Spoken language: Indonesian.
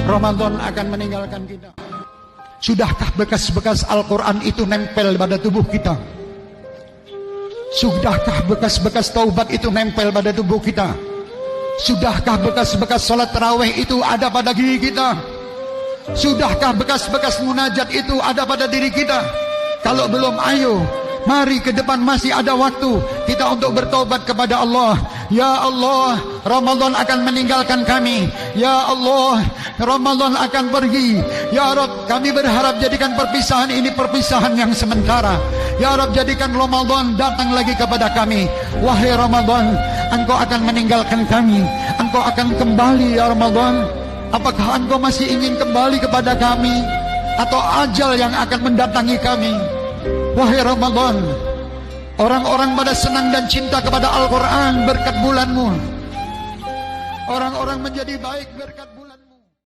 Ramadan akan meninggalkan kita. Sudahkah bekas-bekas Al-Quran itu nempel pada tubuh kita? Sudahkah bekas-bekas taubat itu nempel pada tubuh kita? Sudahkah bekas-bekas salat tarawih itu ada pada diri kita? Sudahkah bekas-bekas munajat itu ada pada diri kita? Kalau belum, ayo, mari ke depan, masih ada waktu kita untuk bertobat kepada Allah. Ya Allah, Ramadan akan meninggalkan kami. Ya Allah, Ramadan akan pergi. Ya Rabb, kami berharap jadikan perpisahan ini perpisahan yang sementara. Ya Rabb, jadikan Ramadan datang lagi kepada kami. Wahai Ramadan, Engkau akan meninggalkan kami. Engkau akan kembali, ya Ramadan. Apakah Engkau masih ingin kembali kepada kami, atau ajal yang akan mendatangi kami? Wahai Ramadan, orang-orang pada senang dan cinta kepada Al-Quran berkat bulanmu. Orang-orang menjadi baik berkat bulan.